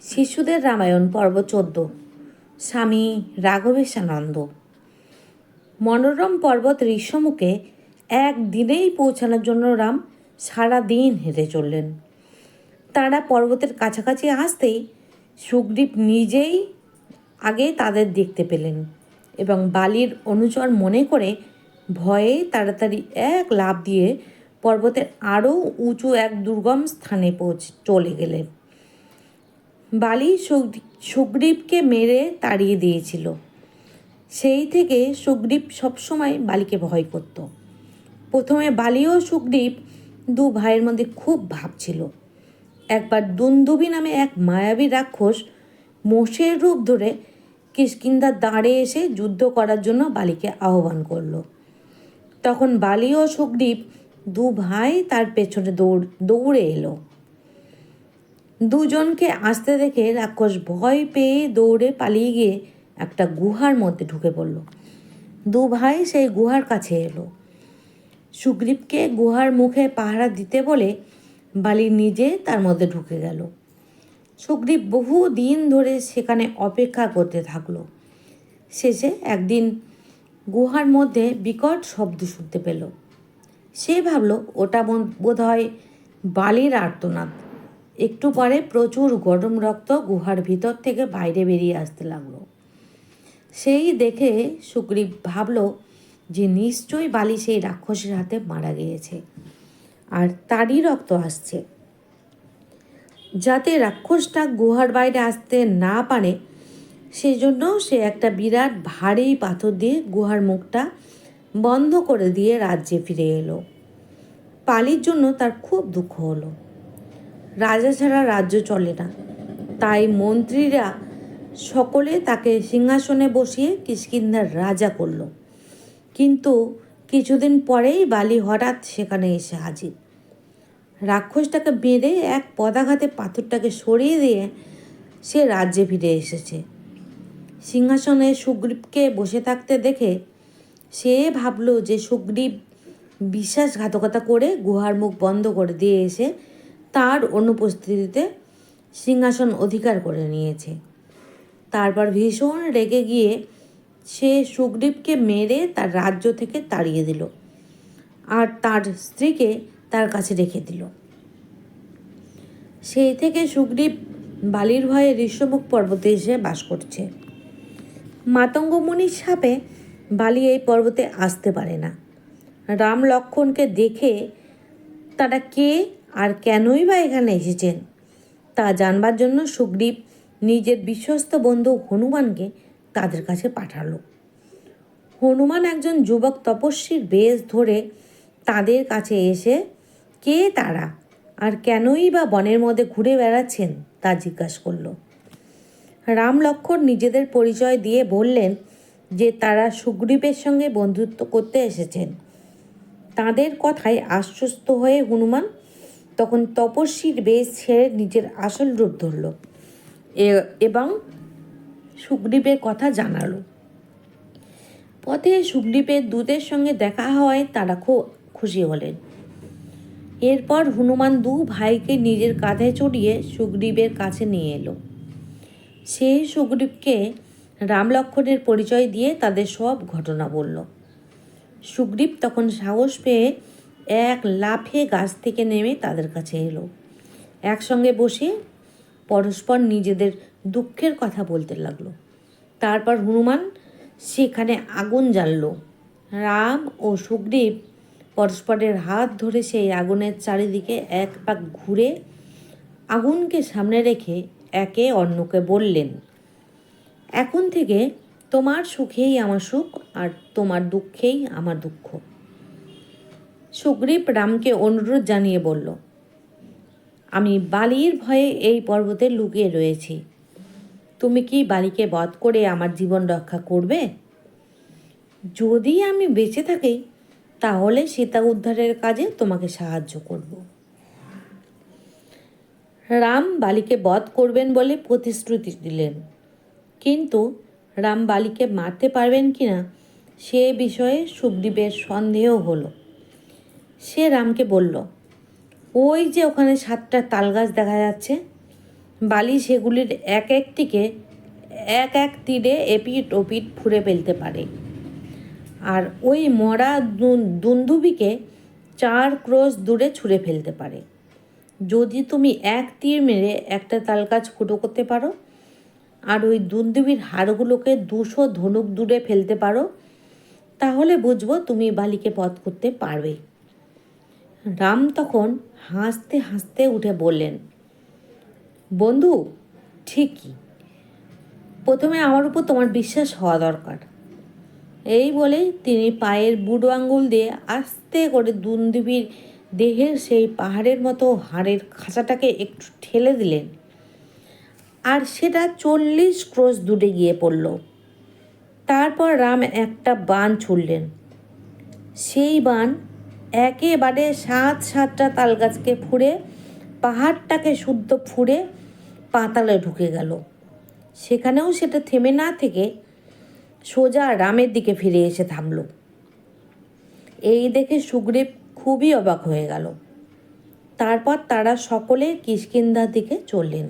শিশুদের রামায়ণ পর্ব 14। স্বামী রাঘবেশানন্দ। মনোরম পর্বত ঋষ্যমুখে একদিনেই পৌঁছানোর জন্য রাম সারা দিন হেঁটে চললেন। তারা পর্বতের কাছাকাছি আসতেই সুগ্রীব নিজেই আগে তাদের দেখতে পেলেন এবং বালির অনুচর মনে করে ভয়ে তাড়াতাড়ি এক লাফ দিয়ে পর্বতের আরও উঁচু এক দুর্গম স্থানে চলে গেলেন। বালি সুগ্রীবকে মেরে তাড়িয়ে দিয়েছিল। সেই থেকে সুগ্রীব সবসময় বালিকে ভয় করত। প্রথমে বালি ও সুগ্রীব দু ভাইয়ের মধ্যে খুব ভাব ছিল। একবার দুন্দুবি নামে এক মায়াবী রাক্ষস মোষের রূপ ধরে কিষ্কিন্ধার দাঁড়ে এসে যুদ্ধ করার জন্য বালিকে আহ্বান করল। তখন বালি ও সুগ্রীব দু ভাই তার পেছনে দৌড়ে এলো। দুজনকে আসতে দেখে রাক্ষস ভয় পেয়ে দৌড়ে পালিয়ে গিয়ে একটা গুহার মধ্যে ঢুকে পড়ল। দু ভাই সেই গুহার কাছে এলো। সুগ্রীবকে গুহার মুখে পাহারা দিতে বলে বালি নিজে তার মধ্যে ঢুকে গেল। সুগ্রীব বহু দিন ধরে সেখানে অপেক্ষা করতে থাকলো। শেষে একদিন গুহার মধ্যে বিকট শব্দ শুনতে পেল। সে ভাবল ওটা বোধহয় বালির আর্তনাদ। একটু পরে প্রচুর গরম রক্ত গুহার ভিতর থেকে বাইরে বেরিয়ে আসতে লাগলো। সেই দেখে সুগ্রীব ভাবল যে নিশ্চয়ই বালি সেই রাক্ষসের হাতে মারা গিয়েছে আর তারই রক্ত আসছে। যাতে রাক্ষসটা গুহার বাইরে আসতে না পারে সেই জন্য সে একটা বিরাট ভারী পাথর দিয়ে গুহার মুখটা বন্ধ করে দিয়ে রাজ্যে ফিরে এলো। পালির জন্য তার খুব দুঃখ হলো। রাজা ছাড়া রাজ্য চলে না, তাই মন্ত্রীরা সকলে তাকে সিংহাসনে বসিয়ে কিষ্কিন্ধার রাজা করল। কিন্তু কিছুদিন পরেই বালি হঠাৎ সেখানে এসে হাজির। রাক্ষসটাকে মেরে এক পদাঘাতে পাথরটাকে সরিয়ে দিয়ে সে রাজ্যে ফিরে এসেছে। সিংহাসনে সুগ্রীবকে বসে থাকতে দেখে সে ভাবল যে সুগ্রীব বিশ্বাসঘাতকতা করে গুহার মুখ বন্ধ করে দিয়ে এসে তার অনুপস্থিতিতে সিংহাসন অধিকার করে নিয়েছে। তারপর ভীষণ রেগে গিয়ে সে সুগ্রীবকে মেরে তার রাজ্য থেকে তাড়িয়ে দিল আর তার স্ত্রীকে তার কাছে রেখে দিল। সেই থেকে সুগ্রীব বালির ভয়ে ঋষ্যমুখ পর্বতে এসে বাস করছে। মাতঙ্গ মুনির শাপে বালি এই পর্বতে আসতে পারে না। রাম লক্ষ্মণকে দেখে তারা কে আর কেনই বা এখানে এসেছেন তা জানবার জন্য সুগ্রীব নিজের বিশ্বস্ত বন্ধু হনুমানকে তাদের কাছে পাঠালো। হনুমান একজন যুবক তপস্বীর বেশ ধরে তাদের কাছে এসে কে তারা আর কেনই বা বনের মধ্যে ঘুরে বেড়াচ্ছেন তা জিজ্ঞাসা করল। রাম লক্ষ্মণ নিজেদের পরিচয় দিয়ে বললেন যে তারা সুগ্রীবের সঙ্গে বন্ধুত্ব করতে এসেছেন। তাদের কথায় আশ্বস্ত হয়ে হনুমান তখন তপস্বীর বেশ ছেড়ে নিজের আসল রূপ ধরল এবং সুগ্রীবের কথা জানালো। পথে সুগ্রীবের দূতের সঙ্গে দেখা হওয়ায় তারা খুব খুশি হলেন। এরপর হনুমান দু ভাইকে নিজের কাঁধে চড়িয়ে সুগ্রীবের কাছে নিয়ে এলো। সে সুগ্রীবকে রাম লক্ষ্মণের পরিচয় দিয়ে তাদের সব ঘটনা বলল। সুগ্রীব তখন সাহস পেয়ে এক লাফে গাছ থেকে নেমে তাদের কাছে এলো। একসঙ্গে বসে পরস্পর নিজেদের দুঃখের কথা বলতে লাগলো। তারপর হনুমান সেখানে আগুন জ্বালল। রাম ও সুগ্রীব পরস্পরের হাত ধরে সেই আগুনের চারিদিকে এক পাক ঘুরে আগুনকে সামনে রেখে একে অন্যকে বললেন, এখন থেকে তোমার সুখেই আমার সুখ আর তোমার দুঃখেই আমার দুঃখ। সুগ্রীব রামকে অনুরোধ জানিয়ে বলল, আমি বালির ভয়ে এই পর্বতে লুকিয়ে রয়েছি। তুমি কি বালিকে বধ করে আমার জীবন রক্ষা করবে? যদি আমি বেঁচে থাকি তাহলে সীতা উদ্ধারের কাজে তোমাকে সাহায্য করব। রাম বালিকে বধ করবেন বলে প্রতিশ্রুতি দিলেন, কিন্তু রাম বালিকে মারতে পারবেন কিনা সে বিষয়ে সুগ্রীবের সন্দেহ হলো। সে রামকে বলল, ওই যে ওখানে 7টা তালগাছ দেখা যাচ্ছে, বালি সেগুলির এক একটিকে এক এক তীরে এপিট ওপিট ফুঁড়ে ফেলতে পারে, আর ওই মরা দুন্দুবিকে 4 ক্রোশ দূরে ছুঁড়ে ফেলতে পারে। যদি তুমি এক তীর মেরে একটা তালগাছ ফুটো করতে পারো আর ওই দুন্দুবির হাড়গুলোকে 200 ধনুক দূরে ফেলতে পারো, তাহলে বুঝবো তুমি বালিকে বধ করতে পারবে। রাম তখন হাসতে হাসতে উঠে বললেন, বন্ধু, ঠিকই, প্রথমে আমার উপর তোমার বিশ্বাস হওয়া দরকার। এই বলে তিনি পায়ের বুড়ো আঙুল দিয়ে আস্তে করে দুন্দুবির দেহের সেই পাহাড়ের মতো হাড়ের খাঁচাটাকে একটু ঠেলে দিলেন, আর সেটা 40 ক্রোশ দূরে গিয়ে পড়ল। তারপর রাম একটা বাণ ছুড়লেন। সেই বাণ একেবারে 7টা তালগাছকে ফুঁড়ে পাহাড়টাকে শুদ্ধ ফুঁড়ে পাতালে ঢুকে গেল। সেখানেও সেটা থেমে না থেকে সোজা রামের দিকে ফিরে এসে থামল। এই দেখে সুগ্রীব খুবই অবাক হয়ে গেল। তারপর তারা সকলে কিষ্কিন্ধার দিকে চললেন।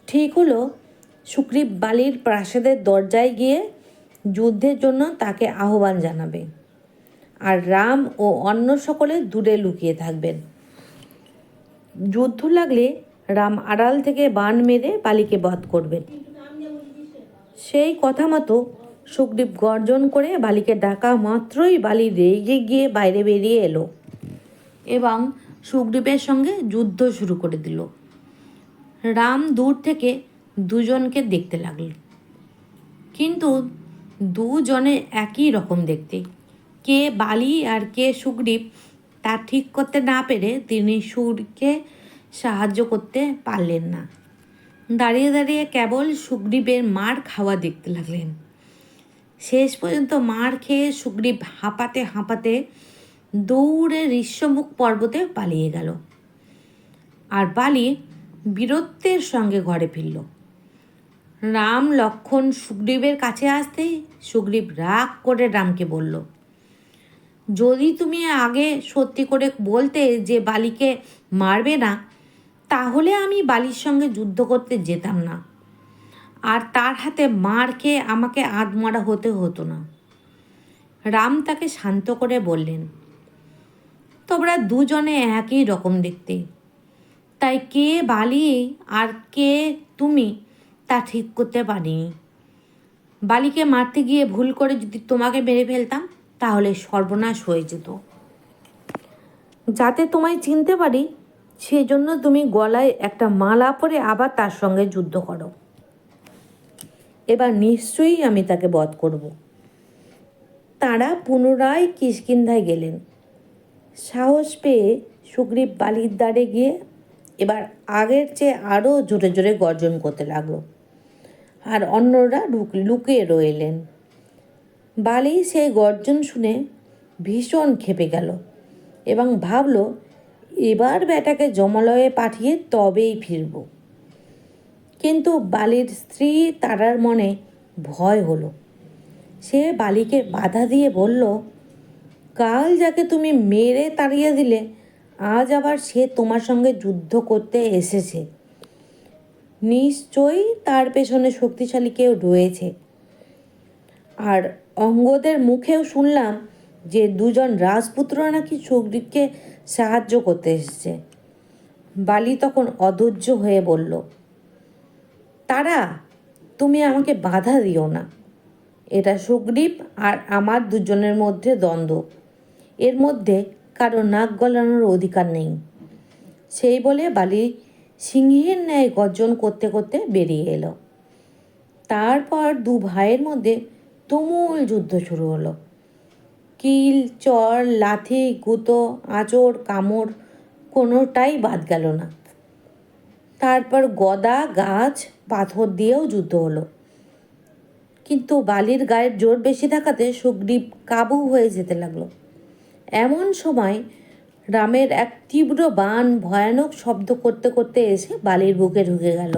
ঠিক হলো সুগ্রীব বালির প্রাসাদের দরজায় গিয়ে যুদ্ধের জন্য তাকে আহ্বান জানাবে, আর রাম ও অন্য সকলে দূরে লুকিয়ে থাকবেন। যুদ্ধ লাগলে রাম আড়াল থেকে বাণ মেরে বালিকে বধ করবেন। সেই কথা মতো সুগ্রীব গর্জন করে বালিকে ডাকা মাত্রই বালি রেগে গিয়ে বাইরে বেরিয়ে এলো এবং সুগ্রীবের সঙ্গে যুদ্ধ শুরু করে দিল। রাম দূর থেকে দুজনকে দেখতে লাগল, কিন্তু দুজনে একই রকম দেখতে। কে বালি আর কে সুগ্রীব তা ঠিক করতে না পেরে তিনি সুরকে সাহায্য করতে পারলেন না। দাঁড়িয়ে দাঁড়িয়ে কেবল সুগ্রীবের মার খাওয়া দেখতে লাগলেন। শেষ পর্যন্ত মার খেয়ে সুগ্রীব হাঁপাতে হাঁপাতে দৌড়ে ঋষ্যমুখ পর্বতে পালিয়ে গেল, আর বালি বীরত্বের সঙ্গে ঘরে ফিরল। রাম লক্ষ্মণ সুগ্রীবের কাছে আসতেই সুগ্রীব রাগ করে রামকে বলল, যদি তুমি আগে সত্যি করে বলতে যে বালিকে মারবে না, তাহলে আমি বালির সঙ্গে যুদ্ধ করতে যেতাম না, আর তার হাতে মার খেয়ে আমাকে আধমরা হতে হতো না। রাম তাকে শান্ত করে বললেন, তোমরা দুজনে একই রকম দেখতে, তাই কে বালি আর কে তুমি তা ঠিক করতে পারিনি। বালিকে মারতে গিয়ে ভুল করে যদি তোমাকে মেরে ফেলতাম, তাহলে সর্বনাশ হয়ে যেত। যাতে তোমায় চিনতে পারি, সেজন্য তুমি গলায় একটা মালা পরে আবার তার সঙ্গে যুদ্ধ করো। এবার নিশ্চয়ই আমি তাকে বধ করব। তারা পুনরায় কিষ্কিন্ধায় গেলেন। সাহস পেয়ে সুগ্রীব বালির দ্বারে গিয়ে এবার আগের চেয়ে আরও জোরে জোরে গর্জন করতে লাগলো, আর অন্যরা লুকিয়ে রইলেন। বালি সেই গর্জন শুনে ভীষণ ক্ষেপে গেল এবং ভাবল, এবার বেটাকে যমালয়ে পাঠিয়ে তবেই ফিরব। কিন্তু বালির স্ত্রী তারার মনে ভয় হলো। সে বালিকে বাধা দিয়ে বলল, কাল যাকে তুমি মেরে তাড়িয়ে দিলে, আজ আবার সে তোমার সঙ্গে যুদ্ধ করতে এসেছে। নিশ্চয়ই তার পেছনে শক্তিশালী কেউ রয়েছে। আর অঙ্গদের মুখেও শুনলাম যে দুজন রাজপুত্র নাকি সুগ্রীবকে সাহায্য করতে এসেছে। বালি তখন অধৈর্য হয়ে বলল, তারা, তুমি আমাকে বাধা দিও না। এটা সুগ্রীব আর আমার দুজনের মধ্যে দ্বন্দ্ব, এর মধ্যে কারো নাক গলানোর অধিকার নেই। সেই বলে বালি সিংহের ন্যায় গর্জন করতে করতে বেরিয়ে এলো। তারপর দু ভাইয়ের মধ্যে তুমুল যুদ্ধ শুরু হলো। কিল, চর, লাথি, গুঁতো, আঁচড়, কামড় কোনোটাই বাদ গেল না। তারপর গদা, গাছ, পাথর দিয়েও যুদ্ধ হলো। কিন্তু বালির গায়ের জোর বেশি থাকাতে সুগ্রীব কাবু হয়ে যেতে লাগলো। এমন সময় রামের এক তীব্র বাণ ভয়ানক শব্দ করতে করতে এসে বালির বুকে ঢুকে গেল।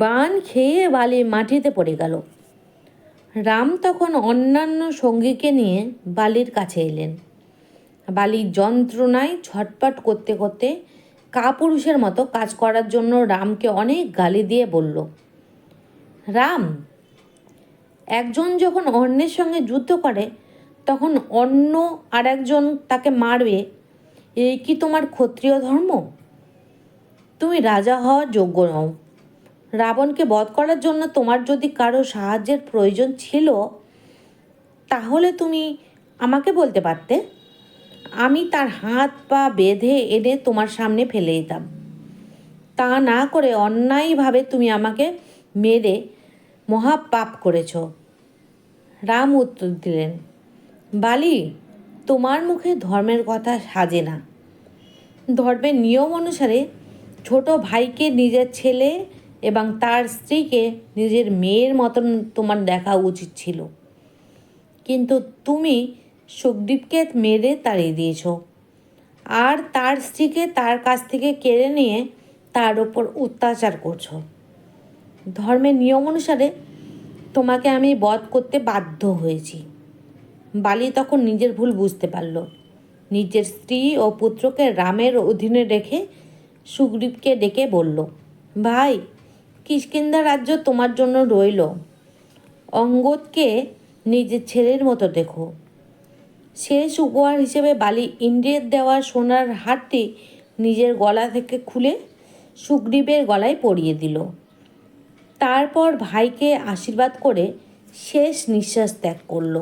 বাণ খেয়ে বালি মাটিতে পড়ে গেল। রাম তখন অন্যান্য সঙ্গীকে নিয়ে বালির কাছে এলেন। বালি যন্ত্রণায় ছটপট করতে করতে কাপুরুষের মতো কাজ করার জন্য রামকে অনেক গালি দিয়ে বলল, রাম, একজন যখন অন্যের সঙ্গে যুদ্ধ করে তখন অন্য আর একজন তাকে মারবে, এই কি তোমার ক্ষত্রিয় ধর্ম? তুমি রাজা হওয়ার যোগ্য নও। রাবণকে বধ করার জন্য তোমার যদি কারো সাহায্যের প্রয়োজন ছিল তাহলে তুমি আমাকে বলতে পারতে। আমি তার হাত পা বেঁধে এনে তোমার সামনে ফেলে দিতাম। তা না করে অন্যায়ভাবে তুমি আমাকে মেরে মহাপাপ করেছ। রাম উত্তর দিলেন, বালি, তোমার মুখে ধর্মের কথা সাজে না। ধর্মের নিয়ম অনুসারে ছোট ভাইকে নিজের ছেলে এবং তার স্ত্রীকে নিজের মেয়ের মতন তোমার দেখা উচিত ছিল, কিন্তু তুমি সুগ্রীবকে মেরে তাড়িয়ে দিয়েছ আর তার স্ত্রীকে তার কাছ থেকে কেড়ে নিয়ে তার ওপর অত্যাচার করছো। ধর্মের নিয়ম অনুসারে তোমাকে আমি বধ করতে বাধ্য হয়েছি। বালি তখন নিজের ভুল বুঝতে পারল। নিজের স্ত্রী ও পুত্রকে রামের অধীনে রেখে সুগ্রীবকে ডেকে বলল, ভাই, কিষ্কিন্ধা রাজ্য তোমার জন্য রইল। অঙ্গদকে নিজের ছেলের মতো দেখো। শেষ উপহার হিসেবে বালি ইন্দ্রের দেওয়া সোনার হারটি নিজের গলা থেকে খুলে সুগ্রীবের গলায় পরিয়ে দিল। তারপর ভাইকে আশীর্বাদ করে শেষ নিঃশ্বাস ত্যাগ করল।